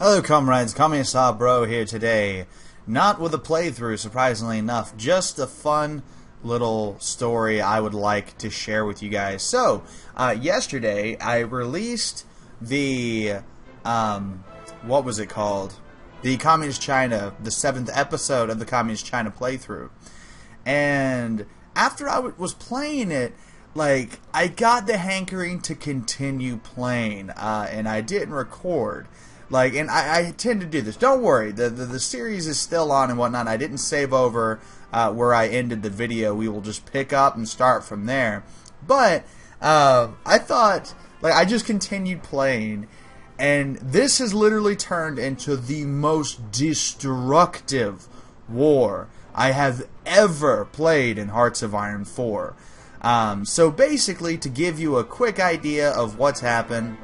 Hello comrades, Commissar bro here today. Not with a playthrough, surprisingly enough, just a fun little story I would like to share with you guys. So, yesterday I released the, what was it called? The Communist China, the 7th episode of the Communist China playthrough. And after I was playing it, like, I got the hankering to continue playing, and I didn't record. Like, and I tend to do this. Don't worry, the series is still on and whatnot. I didn't save over where I ended the video. We will just pick up and start from there. But I thought, like, I just continued playing, and this has literally turned into the most destructive war I have ever played in Hearts of Iron 4. So basically, to give you a quick idea of what's happened,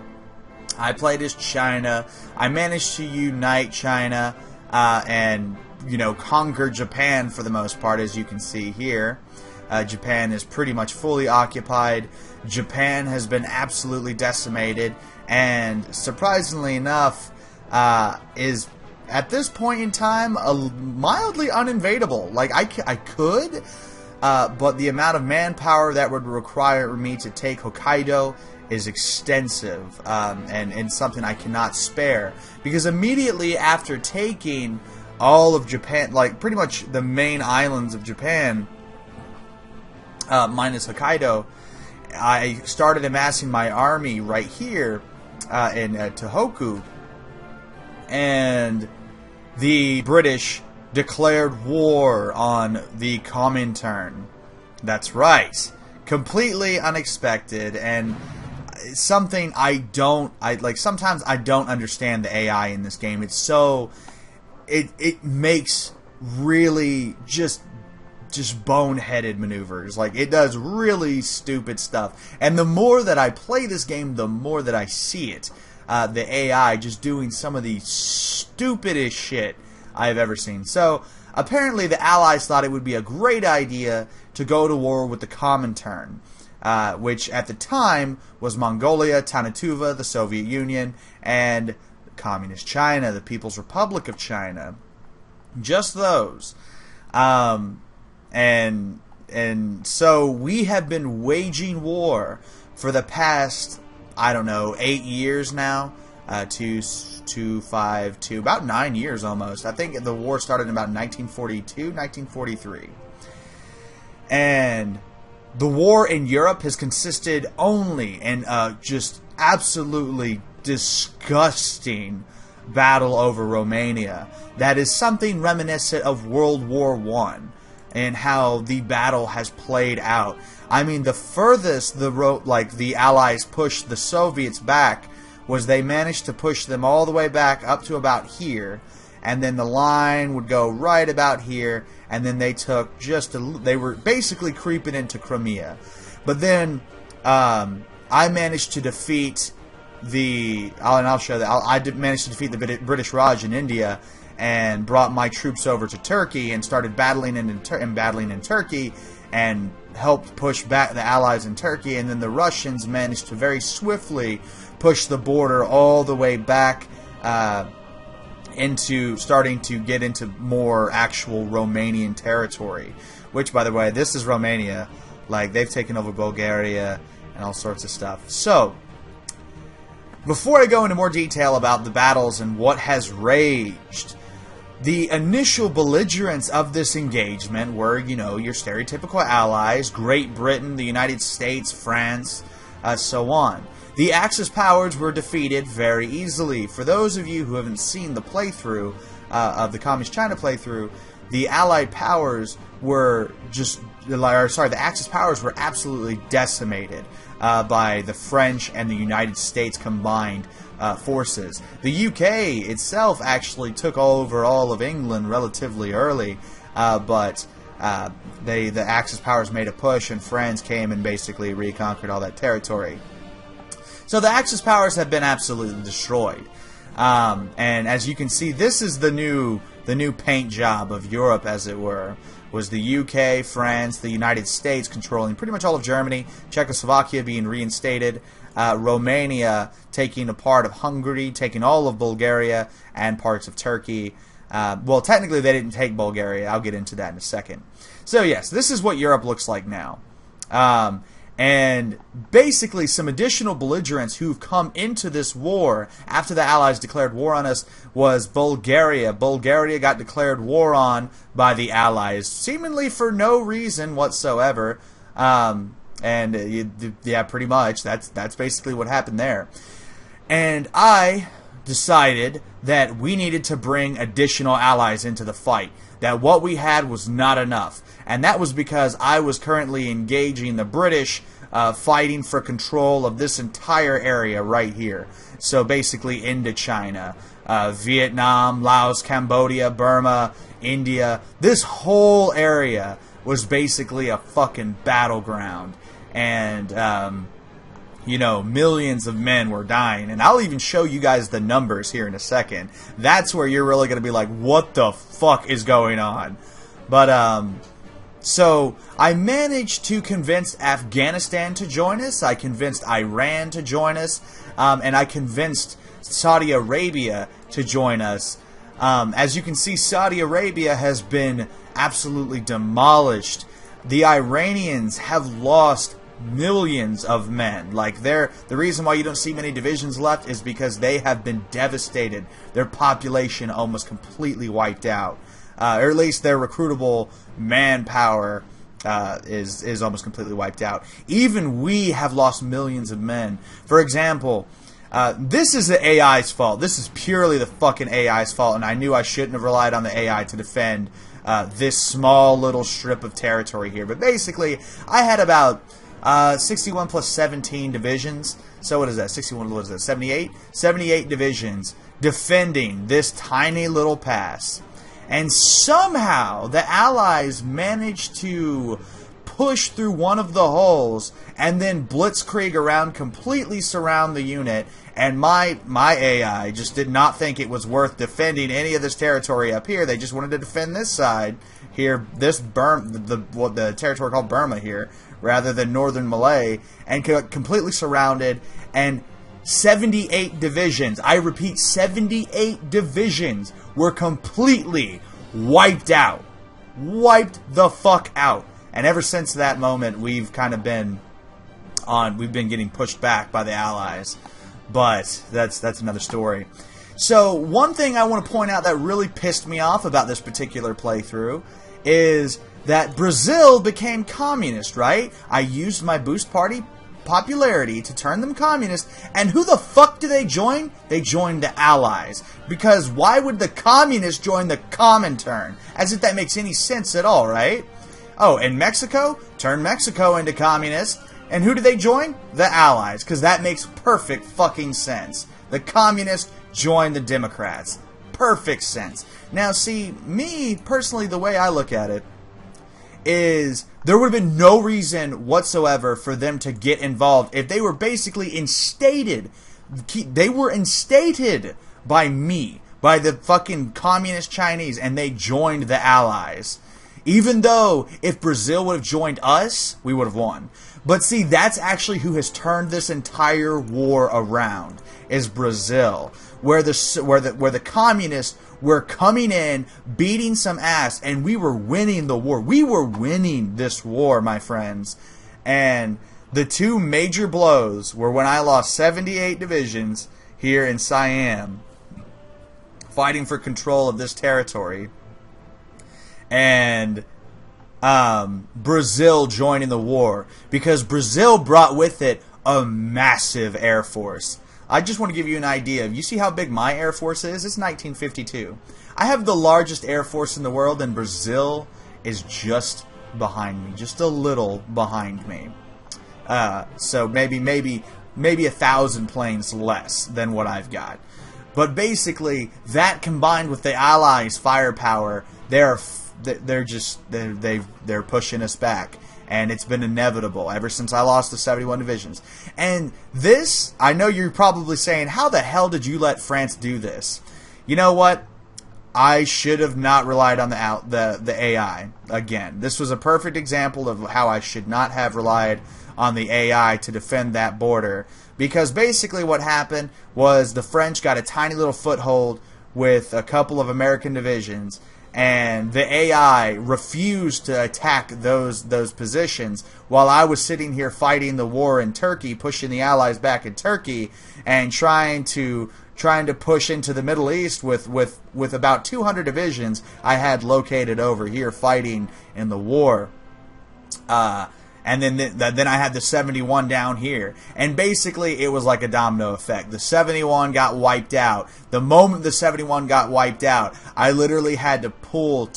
I played as China. I managed to unite China and, you know, conquer Japan for the most part, as you can see here. Japan is pretty much fully occupied. Japan has been absolutely decimated, and surprisingly enough, is at this point in time mildly uninvadable. Like, I could, but the amount of manpower that would require me to take Hokkaido is extensive, and something I cannot spare, because immediately after taking all of Japan, like pretty much the main islands of Japan, minus Hokkaido, I started amassing my army right here in Tohoku, and the British declared war on the Comintern. That's right. Completely unexpected, and something sometimes I don't understand the AI in this game. It's so it makes really just boneheaded maneuvers. Like, it does really stupid stuff. And the more that I play this game, the more that I see it. The AI just doing some of the stupidest shit I've ever seen. So apparently the Allies thought it would be a great idea to go to war with the Comintern, which at the time was Mongolia, Tanatuva, the Soviet Union, and Communist China, the People's Republic of China. Just those. And so we have been waging war for the past, I don't know, 8 years now, about 9 years almost. I think the war started in about 1942, 1943. And the war in Europe has consisted only in just absolutely disgusting battle over Romania. That is something reminiscent of World War I and how the battle has played out. I mean, the furthest the Allies pushed the Soviets back was they managed to push them all the way back up to about here, and then the line would go right about here, and then they took they were basically creeping into Crimea. But then I managed to defeat I'll show that. I managed to defeat the British Raj in India and brought my troops over to Turkey and started battling in Turkey and helped push back the Allies in Turkey. And then the Russians managed to very swiftly push the border all the way back into starting to get into more actual Romanian territory, which, by the way, this is Romania. Like, they've taken over Bulgaria and all sorts of stuff. So, before I go into more detail about the battles and what has raged, the initial belligerents of this engagement were, you know, your stereotypical allies: Great Britain, the United States, France, so on. The Axis powers were defeated very easily. For those of you who haven't seen the playthrough of the Communist China playthrough, the Allied powers were the Axis powers were absolutely decimated by the French and the United States combined forces. The UK itself actually took over all of England relatively early, but the Axis powers made a push, and France came and basically reconquered all that territory. So the Axis powers have been absolutely destroyed. And as you can see, this is the new paint job of Europe, as it were. Was the UK, France, the United States controlling pretty much all of Germany, Czechoslovakia being reinstated, Romania taking a part of Hungary, taking all of Bulgaria and parts of Turkey. Well, technically they didn't take Bulgaria. I'll get into that in a second. So yes, this is what Europe looks like now. And basically some additional belligerents who've come into this war after the Allies declared war on us was Bulgaria. Bulgaria got declared war on by the Allies, seemingly for no reason whatsoever. Yeah, pretty much, that's basically what happened there. And I decided that we needed to bring additional allies into the fight, that what we had was not enough. And that was because I was currently engaging the British, fighting for control of this entire area right here. So basically Indochina, Vietnam, Laos, Cambodia, Burma, India. This whole area was basically a fucking battleground. And, you know, millions of men were dying. And I'll even show you guys the numbers here in a second. That's where you're really going to be like, what the fuck is going on? But, so I managed to convince Afghanistan to join us. I convinced Iran to join us. And I convinced Saudi Arabia to join us. As you can see, Saudi Arabia has been absolutely demolished. The Iranians have lost millions of men. Like, the reason why you don't see many divisions left is because they have been devastated. Their population almost completely wiped out. Or at least their recruitable manpower is almost completely wiped out. Even we have lost millions of men. For example, this is the AI's fault. This is purely the fucking AI's fault, and I knew I shouldn't have relied on the AI to defend this small little strip of territory here. But basically, I had about 61 plus 17 divisions. So what is that? 61, what is that? 78? 78 divisions defending this tiny little pass. And somehow the Allies managed to push through one of the holes and then blitzkrieg around, completely surround the unit. And my AI just did not think it was worth defending any of this territory up here. They just wanted to defend this side here, this the territory called Burma here, rather than northern Malay, and completely surrounded. And 78 divisions, I repeat, 78 divisions were completely wiped out. Wiped the fuck out. And ever since that moment, we've kind of been getting pushed back by the Allies. But that's another story. So one thing I want to point out that really pissed me off about this particular playthrough is that Brazil became communist, right? I used my boost party popularity to turn them communist, and who the fuck do they join? They joined the Allies. Because why would the communists join the Comintern? As if that makes any sense at all, right? Oh, and Mexico? Turn Mexico into communist. And who do they join? The Allies, because that makes perfect fucking sense. The communists join the Democrats. Perfect sense. Now, see, me, personally, the way I look at it is there would have been no reason whatsoever for them to get involved if they were basically instated. They were instated by me, by the fucking communist Chinese, and they joined the Allies. Even though if Brazil would have joined us, we would have won. But see, that's actually who has turned this entire war around, is Brazil, where the communists were coming in, beating some ass, and we were winning the war. We were winning this war, my friends. And the two major blows were when I lost 78 divisions here in Siam, fighting for control of this territory, and Brazil joining the war, because Brazil brought with it a massive air force. I just want to give you an idea. You see how big my air force is? It's 1952. I have the largest air force in the world, and Brazil is just behind me, just a little behind me. So maybe 1,000 planes less than what I've got. But basically, that combined with the Allies' firepower, they're pushing us back, and it's been inevitable ever since I lost the 71 divisions. And this, I know you're probably saying, how the hell did you let France do this? You know what? I should have not relied on the AI again. This was a perfect example of how I should not have relied on the AI to defend that border, because basically what happened was the French got a tiny little foothold with a couple of American divisions, and the AI refused to attack those positions while I was sitting here fighting the war in Turkey, pushing the Allies back in Turkey, and trying to push into the Middle East with about 200 divisions I had located over here fighting in the war. And then I had the 71 down here. And basically, it was like a domino effect. The 71 got wiped out. The moment the 71 got wiped out, I literally had to pull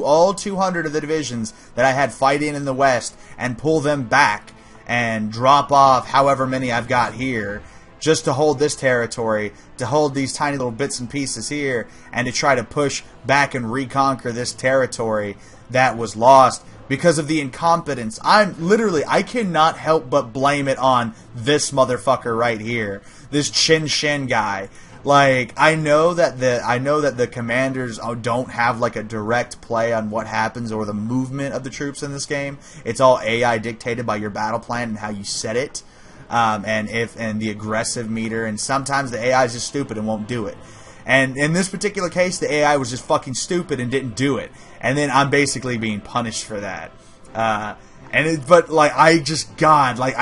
all 200 of the divisions that I had fighting in the West and pull them back and drop off however many I've got here, just to hold this territory, to hold these tiny little bits and pieces here, and to try to push back and reconquer this territory that was lost because of the incompetence. I cannot help but blame it on this motherfucker right here, this Chin Shin guy. Like, I know that the commanders don't have like a direct play on what happens or the movement of the troops in this game. It's all AI dictated by your battle plan and how you set it. And the aggressive meter, and sometimes the AI is just stupid and won't do it. And in this particular case, the AI was just fucking stupid and didn't do it. And then I'm basically being punished for that. But like, I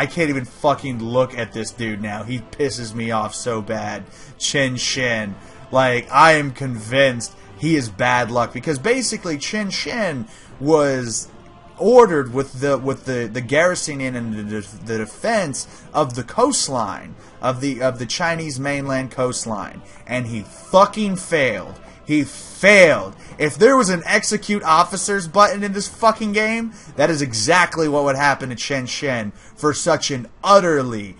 can't even fucking look at this dude now. He pisses me off so bad. Chin Shin. Like, I am convinced he is bad luck, because basically Chin Shin was ordered with the garrisoning and the defense of the coastline of the Chinese mainland coastline, and he fucking failed. He failed. If there was an execute officers button in this fucking game, that is exactly what would happen to Chen Shen for such an utterly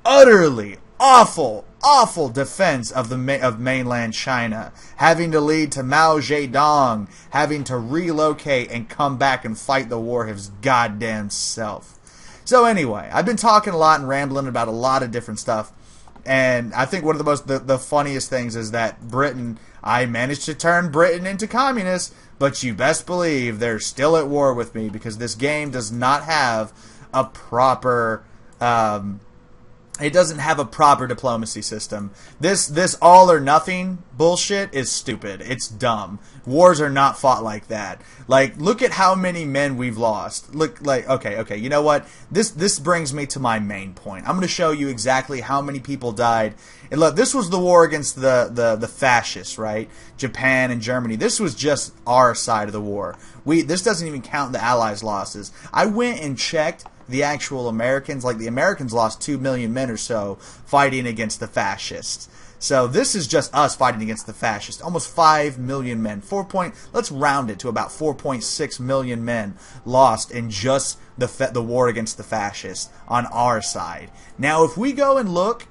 awful defense of mainland China, having to lead to Mao Zedong having to relocate and come back and fight the war his goddamn self. So anyway, I've been talking a lot and rambling about a lot of different stuff, and I think one of the funniest things is that I managed to turn Britain into communist, but you best believe they're still at war with me, because this game does not have a proper it doesn't have a proper diplomacy system. This all or nothing bullshit is stupid. It's dumb. Wars are not fought like that. Like, look at how many men we've lost. Look, like, okay, you know what? This brings me to my main point. I'm going to show you exactly how many people died. And look, this was the war against the fascists, right? Japan and Germany. This was just our side of the war. This doesn't even count the Allies' losses. I went and checked the actual Americans. Like, the Americans lost 2 million men or so fighting against the fascists. So this is just us fighting against the fascists. Almost 5 million men. Let's round it to about 4.6 million men lost in just the war against the fascists on our side. Now, if we go and look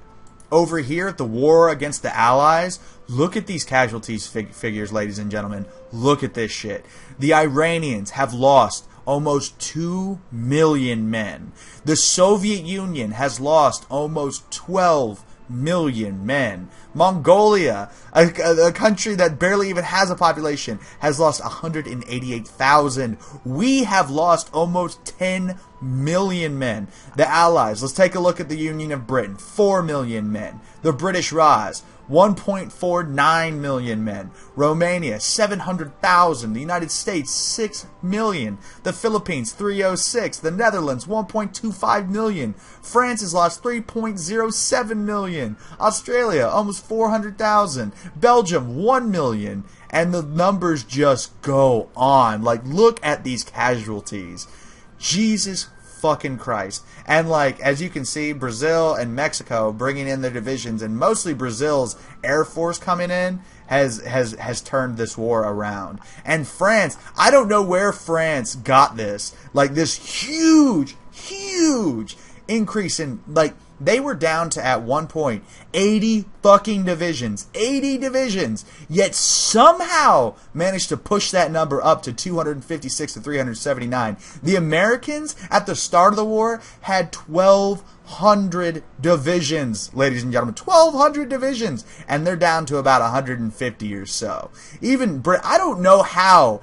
over here at the war against the Allies, look at these casualties figures, ladies and gentlemen. Look at this shit. The Iranians have lost almost 2 million men. The Soviet Union has lost almost 12 million men. Mongolia, a country that barely even has a population, has lost 188,000. We have lost almost 10 million men. The Allies, let's take a look at the Union of Britain, 4 million men. The British Raj, 1.49 million men. Romania, 700,000. The United States, 6 million. The Philippines, 306. The Netherlands, 1.25 million. France has lost 3.07 million. Australia, almost 400,000. Belgium, 1 million. And the numbers just go on. Like, look at these casualties. Jesus fucking Christ. And like, as you can see, Brazil and Mexico bringing in their divisions, and mostly Brazil's Air Force coming in has turned this war around. And France, I don't know where France got this, like, this huge increase in, like, they were down to, at one point, 80 fucking divisions. 80 divisions! Yet somehow managed to push that number up to 256 to 379. The Americans, at the start of the war, had 1,200 divisions, ladies and gentlemen. 1,200 divisions! And they're down to about 150 or so. Even I don't know how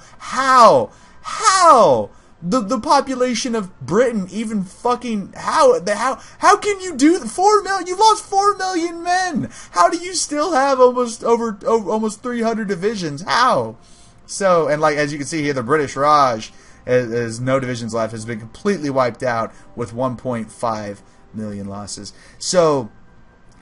the population of Britain even fucking how can you do 4 million? You've lost 4 million men. How do you still have almost 300 divisions? How? So, and like as you can see here, the British Raj has no divisions left, has been completely wiped out with 1.5 million losses. So,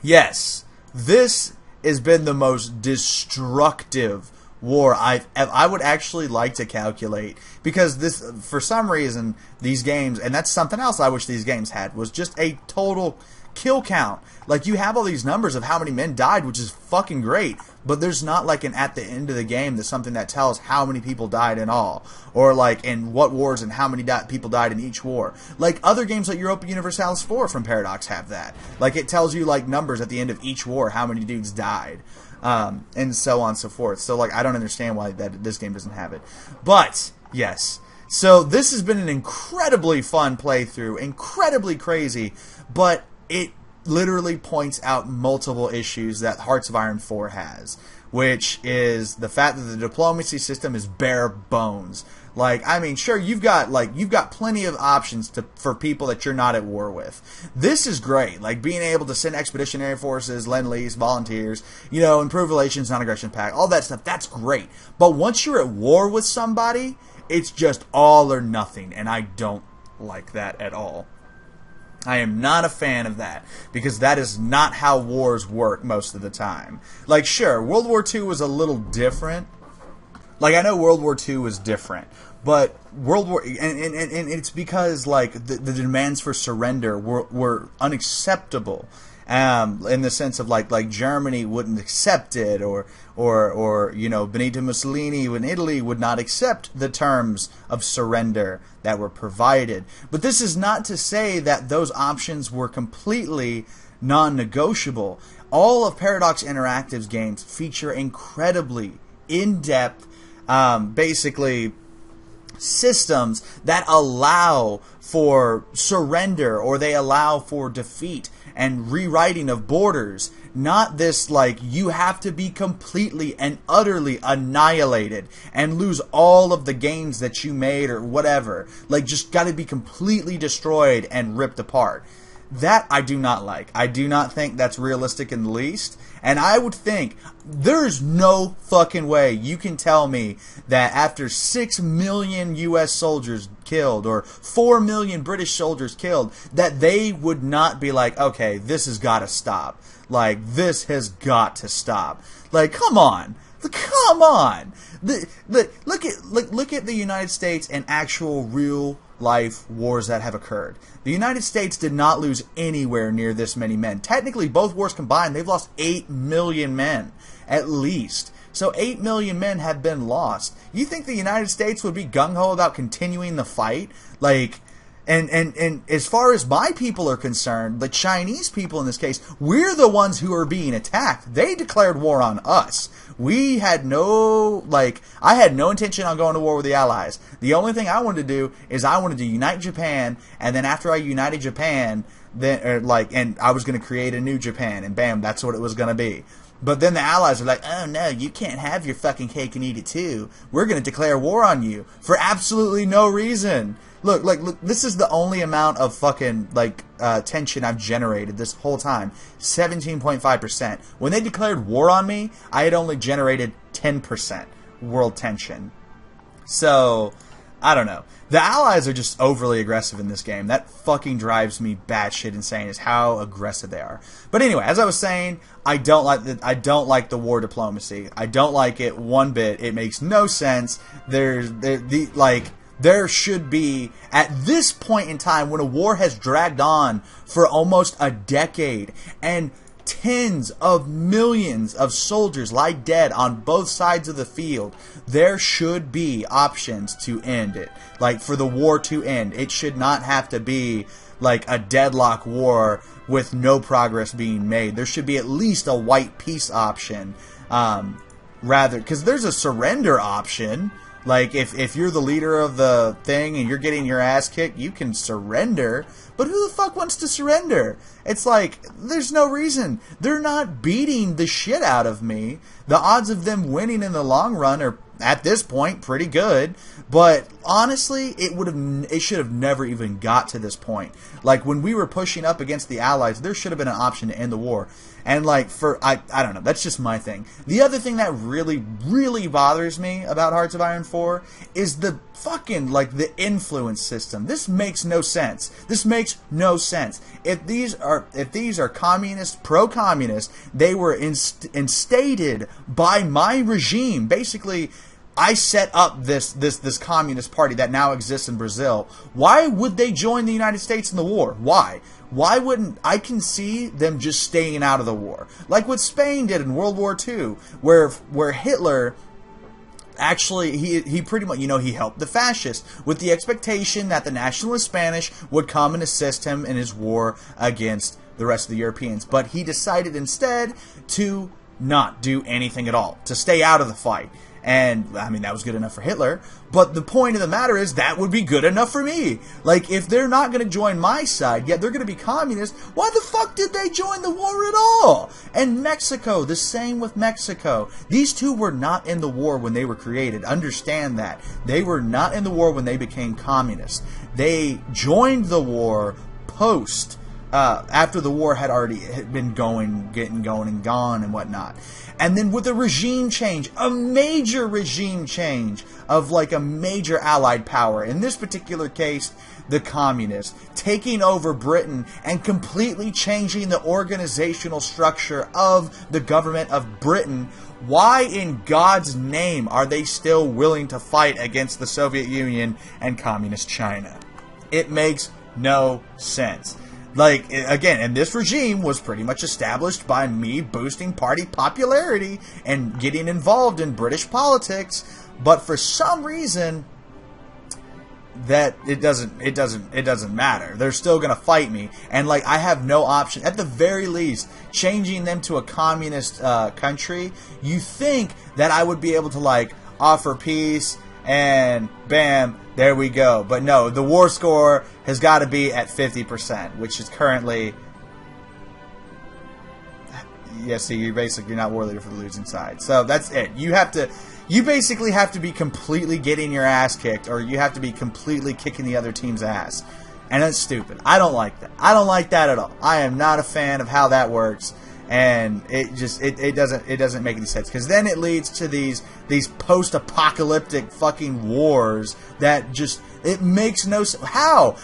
yes, this has been the most destructive war I would actually like to calculate, because this, for some reason, these games, and that's something else I wish these games had, was just a total kill count. Like, you have all these numbers of how many men died, which is fucking great, but there's not like an at the end of the game there's something that tells how many people died in all, or like in what wars and how many people died in each war. Like other games like Europa Universalis 4 from Paradox have that. Like, it tells you like numbers at the end of each war, how many dudes died. And so on and so forth. So, like, I don't understand why this game doesn't have it. But, yes. So, this has been an incredibly fun playthrough. Incredibly crazy. But it literally points out multiple issues that Hearts of Iron 4 has. Which is the fact that the diplomacy system is bare bones. Like, I mean, sure, you've got plenty of options for people that you're not at war with. This is great. Like, being able to send expeditionary forces, lend-lease, volunteers, you know, improve relations, non-aggression pact, all that stuff, that's great. But once you're at war with somebody, it's just all or nothing, and I don't like that at all. I am not a fan of that, because that is not how wars work most of the time. Like, sure, World War II was a little different. Like, I know World War II was different, but World War... And it's because, like, the demands for surrender were unacceptable. In the sense of, like Germany wouldn't accept it, or you know, Benito Mussolini in Italy would not accept the terms of surrender that were provided. But this is not to say that those options were completely non-negotiable. All of Paradox Interactive's games feature incredibly in-depth, basically, systems that allow for surrender, or they allow for defeat and rewriting of borders. Not this, like, you have to be completely and utterly annihilated and lose all of the gains that you made or whatever. Like, just gotta be completely destroyed and ripped apart. That I do not like. I do not think that's realistic in the least. And I would think there's no fucking way you can tell me that after 6 million US soldiers killed, or 4 million British soldiers killed, that they would not be like, okay, this has got to stop. Like, this has got to stop. Like, come on. Come on. Look at the United States and actual real life wars that have occurred. The United States did not lose anywhere near this many men. Technically, both wars combined, they've lost 8 million men, at least. So 8 million men have been lost. You think the United States would be gung-ho about continuing the fight? Like, and as far as my people are concerned, the Chinese people in this case, we're the ones who are being attacked. They declared war on us. We had no, like, I had no intention on going to war with the Allies. The only thing I wanted to do is I wanted to unite Japan, and then after I united Japan, then, and I was going to create a new Japan, and bam, that's what it was going to be. But then the Allies are like, oh no, you can't have your fucking cake and eat it too. We're going to declare war on you for absolutely no reason. Look, this is the only amount of fucking, tension I've generated this whole time. 17.5%. When they declared war on me, I had only generated 10% world tension. So, I don't know. The Allies are just overly aggressive in this game. That fucking drives me batshit insane, is how aggressive they are. But anyway, as I was saying, I don't like the war diplomacy. I don't like it one bit. It makes no sense. There should be, at this point in time, when a war has dragged on for almost a decade, and tens of millions of soldiers lie dead on both sides of the field, there should be options to end it. Like, for the war to end, it should not have to be like a deadlock war with no progress being made. There should be at least a white peace option, rather, because there's a surrender option. Like, if you're the leader of the thing and you're getting your ass kicked, you can surrender. But who the fuck wants to surrender? It's like, there's no reason. They're not beating the shit out of me. The odds of them winning in the long run are, at this point, pretty good. But honestly, it should have never even got to this point. Like, when we were pushing up against the Allies, there should have been an option to end the war. And like, I don't know, that's just my thing. The other thing that really, really bothers me about Hearts of Iron 4 is the fucking, like, the influence system. This makes no sense. This makes no sense. If these are communist, pro-communist, they were instated by my regime. Basically, I set up this communist party that now exists in Brazil. Why would they join the United States in the war? Why? Why wouldn't... I can see them just staying out of the war. Like what Spain did in World War II, where Hitler... Actually, he pretty much, he helped the fascists with the expectation that the nationalist Spanish would come and assist him in his war against the rest of the Europeans. But he decided instead to not do anything at all, to stay out of the fight. And, I mean, that was good enough for Hitler. But the point of the matter is, that would be good enough for me. Like, if they're not going to join my side, yet they're going to be communist, why the fuck did they join the war at all? And Mexico, the same with Mexico. These two were not in the war when they were created. Understand that. They were not in the war when they became communist. They joined the war after the war had already been getting going and gone and whatnot. And then with a regime change, a major regime change of like a major allied power, in this particular case, the communists, taking over Britain and completely changing the organizational structure of the government of Britain, why in God's name are they still willing to fight against the Soviet Union and Communist China? It makes no sense. Like, again, and this regime was pretty much established by me boosting party popularity and getting involved in British politics, but for some reason that it doesn't matter. They're still gonna fight me, and like, I have no option. At the very least, changing them to a communist country, you think that I would be able to like offer peace, and bam, there we go. But no, the war score has got to be at 50%, which is currently... Yeah, see, you're not war leader for the losing side. So that's it. You basically have to be completely getting your ass kicked, or you have to be completely kicking the other team's ass. And that's stupid. I don't like that. I don't like that at all. I am not a fan of how that works. And it doesn't make any sense, because then it leads to these post-apocalyptic fucking wars that just, it makes no sense. How?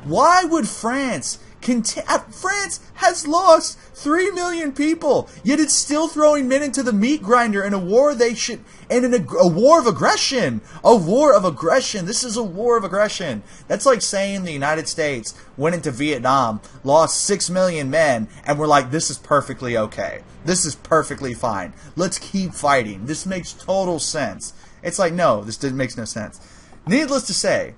Why would France France has lost 3 million people, yet it's still throwing men into the meat grinder in a war a war of aggression. A war of aggression. This is a war of aggression. That's like saying the United States went into Vietnam, lost 6 million men, and we're like, this is perfectly okay. This is perfectly fine. Let's keep fighting. This makes total sense. It's like, no, this makes no sense. Needless to say,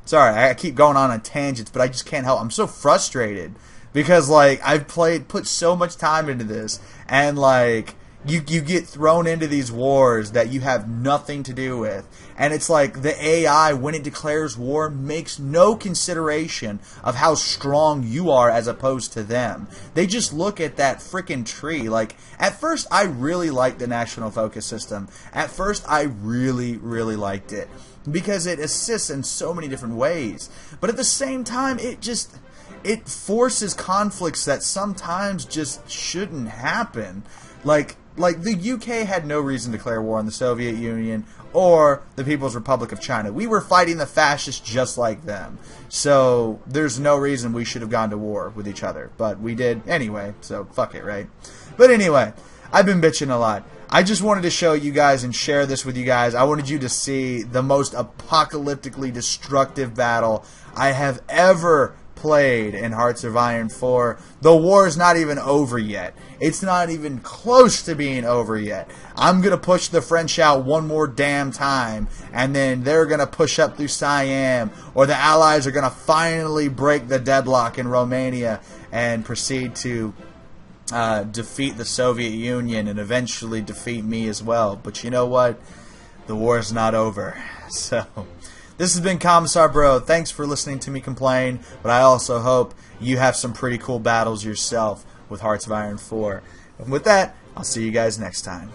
sorry, I keep going on tangents, but I just can't help. I'm so frustrated because, like, I've put so much time into this, and, like, you get thrown into these wars that you have nothing to do with. And it's like the AI, when it declares war, makes no consideration of how strong you are as opposed to them. They just look at that frickin' tree. Like, at first, I really liked the National Focus System. At first, I really, really liked it, because it assists in so many different ways. But at the same time, it forces conflicts that sometimes just shouldn't happen. Like the UK had no reason to declare war on the Soviet Union or the People's Republic of China. We were fighting the fascists just like them. So there's no reason we should have gone to war with each other. But we did anyway, so fuck it, right? But anyway, I've been bitching a lot. I just wanted to show you guys and share this with you guys. I wanted you to see the most apocalyptically destructive battle I have ever played in Hearts of Iron 4. The war's not even over yet. It's not even close to being over yet. I'm going to push the French out one more damn time, and then they're going to push up through Siam, or the Allies are going to finally break the deadlock in Romania and proceed to defeat the Soviet Union and eventually defeat me as well. But you know what? The war is not over. So, this has been Commissar Bro. Thanks for listening to me complain, but I also hope you have some pretty cool battles yourself with Hearts of Iron 4. And with that, I'll see you guys next time.